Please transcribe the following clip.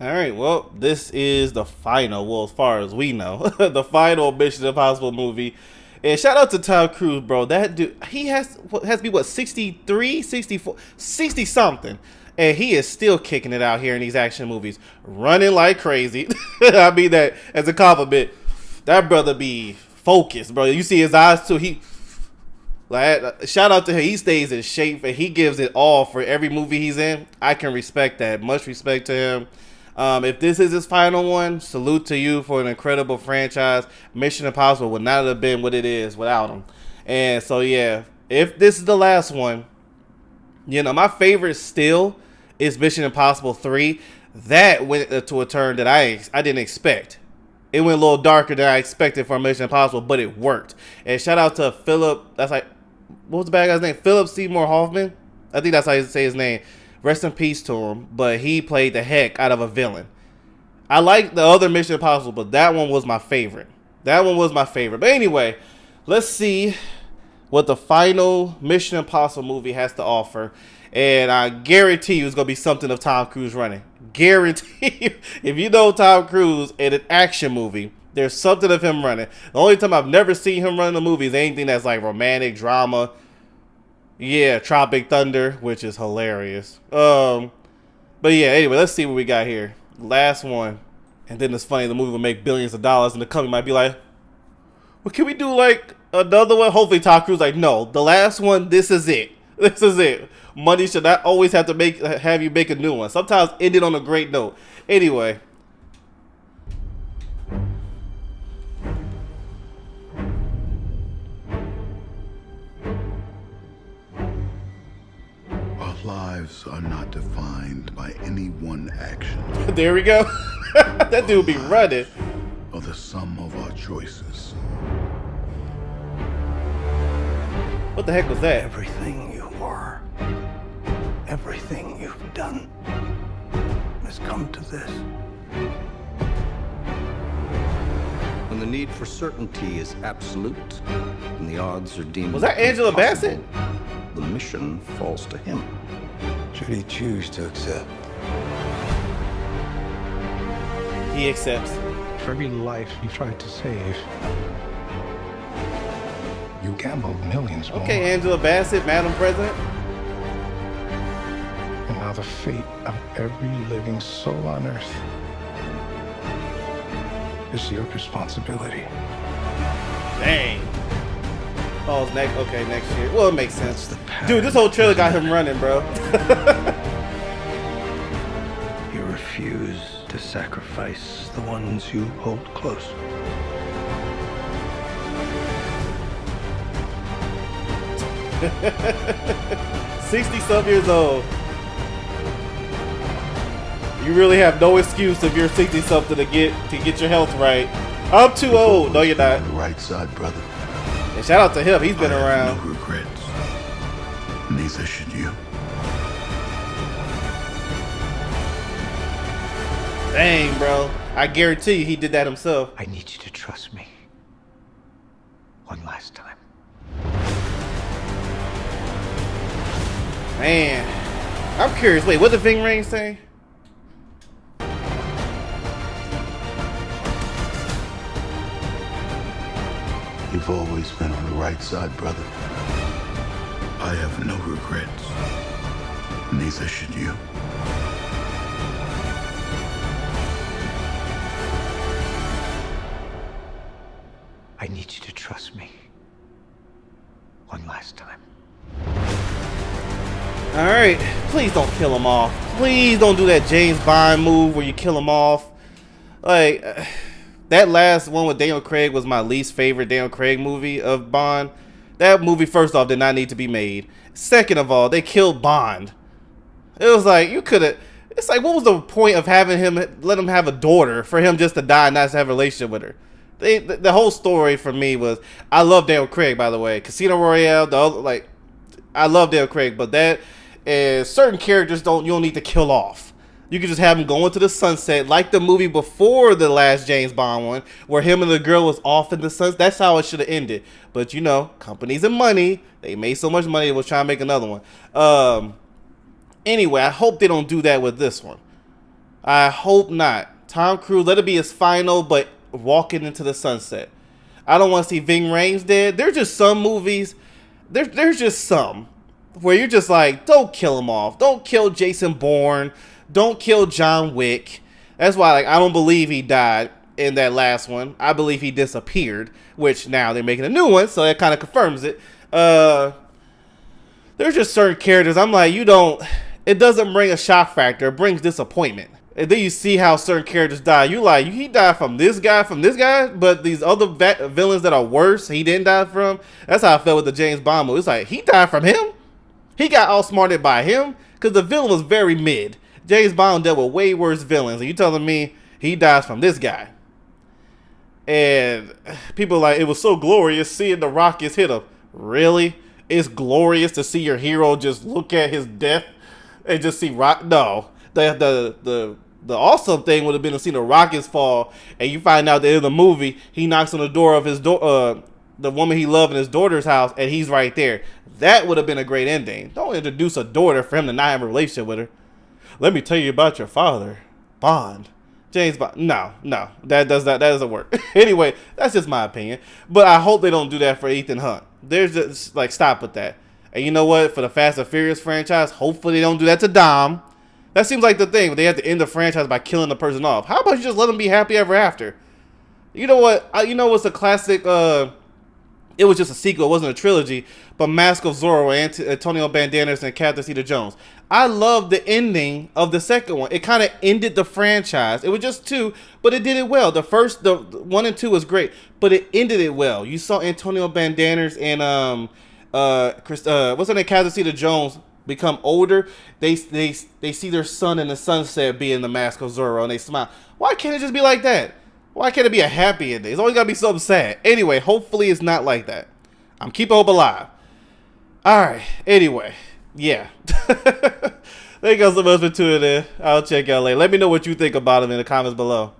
All right, well, this is the final, well, as far as we know, the final Mission Impossible movie. And shout out to Tom Cruise, bro. That dude, he has to be, what, 63, 64, 60 something. And he is still kicking it out here in these action movies, running like crazy. I mean that as a compliment. That brother be focused, bro. You see his eyes too. Like, shout out to him. He stays in shape and he gives it all for every movie he's in. I can respect that. Much respect to him. If this is his final one, salute to you for an incredible franchise. Mission Impossible would not have been what it is without him. And so, yeah, if this is the last one, you know, my favorite still is Mission Impossible 3. That went to a turn that I didn't expect. It went a little darker than I expected for Mission Impossible, but it worked. And shout out to Philip. That's like, what was the bad guy's name? Philip Seymour Hoffman. I think that's how you say his name. Rest in peace to him. But he played the heck out of a villain. I like the other Mission Impossible, but that one was my favorite. That one was my favorite. But anyway, let's see what the final Mission Impossible movie has to offer. And I guarantee you it's going to be something of Tom Cruise running. Guarantee you. If you know Tom Cruise in an action movie, there's something of him running. The only time I've never seen him run in a movie is anything that's like romantic, drama. Yeah, Tropic Thunder, which is hilarious. But yeah, anyway, let's see what we got here. Last one. And then it's funny, the movie will make billions of dollars and the company might be like, well, can we do like another one? Hopefully Tom Cruise like, no, the last one, this is it. This is it. Money should not always have to have you make a new one. Sometimes end it on a great note. Anyway. Our lives are not defined by any one action. There we go. That dude be running. Or the sum of our choices. What the heck was that? Everything you were, everything you've done has come to this. When the need for certainty is absolute and the odds are deemed Was that Angela Bassett? the mission falls to him. Should he choose to accept? He accepts. For every life you tried to save, you gambled millions more. Okay, Angela Bassett, Madam President. And now the fate of every living soul on Earth is your responsibility. Dang. Oh, it's next. Okay, next year. Well, it makes sense. Dude, this whole trailer got him running, bro. You refuse to sacrifice the ones you hold close. $60-some years old. You really have no excuse if you're 60-something to get your health right. I'm too old. No, you're not. On the right side, brother. And shout out to him. He's been I around. have no regrets. Neither should you. Dang, bro. I guarantee you he did that himself. I need you to trust me. One last time. Man. I'm curious. Wait, what did Ving Rhames say? You've always been on the right side, brother. I have no regrets. Neither should you. I need you to trust me. One last time. Alright. Please don't kill him off. Please don't do that James Bond move where you kill him off. Like, that last one with Daniel Craig was my least favorite Daniel Craig movie of Bond. That movie, first off, did not need to be made. Second of all, they killed Bond. It was like, you could have... It's like, what was the point of having him... Let him have a daughter for him just to die and not to have a relationship with her? The whole story for me was... I love Daniel Craig, by the way. Casino Royale, the other, like... I love Daniel Craig, but that... certain characters you don't need to kill off. You could just have him go into the sunset, like the movie before the last James Bond one, where him and the girl was off in the sunset. That's how it should have ended. But you know, companies and money, they made so much money, they was trying to make another one. Anyway, I hope they don't do that with this one. I hope not. Tom Cruise, let it be his final, but walking into the sunset. I don't want to see Ving Rhames dead. There's just some movies, there's just some where you're just like, don't kill him off. Don't kill Jason Bourne. Don't kill John Wick. That's why, like, I don't believe he died in that last one. I believe he disappeared, which now they're making a new one, so that kind of confirms it. There's just certain characters I'm like, it doesn't bring a shock factor. It brings disappointment. And then you see how certain characters die. You like, he died from this guy, but these other villains that are worse, he didn't die from. That's how I felt with the James Bond movie. It's like, he died from him? He got outsmarted by him? Because the villain was very mid. James Bond dealt with way worse villains. And you telling me he dies from this guy? And people like, it was so glorious seeing the Rockets hit him. Really? It's glorious to see your hero just look at his death and just see rock. No, the awesome thing would have been to see the Rockets fall, and you find out that in the movie he knocks on the door of his the woman he loved in his daughter's house, and he's right there. That would have been a great ending. Don't introduce a daughter for him to not have a relationship with her. Let me tell you about your father, Bond. James Bond. No, that doesn't work. Anyway, that's just my opinion. But I hope they don't do that for Ethan Hunt. There's just like, stop with that. And you know what? For the Fast and Furious franchise, hopefully they don't do that to Dom. That seems like the thing, but they have to end the franchise by killing the person off. How about you just let them be happy ever after? You know what? You know what's a classic? It was just a sequel. It wasn't a trilogy. But Mask of Zorro, Antonio Banderas, and Catherine Zeta-Jones. I love the ending of the second one. It kind of ended the franchise. It was just two, but it did it well. The 1 and 2 was great, but it ended it well. You saw Antonio Banderas and what's her name, Catherine Zeta-Jones become older. They see their son in the sunset being the Mask of Zorro, and they smile. Why can't it just be like that? Why can't it be a happy ending? It's always gotta be something sad. Anyway, hopefully it's not like that. I'm keeping hope alive. All right. Anyway, yeah. Thank you guys so much for tuning in. I'll check y'all later. Let me know what you think about them in the comments below.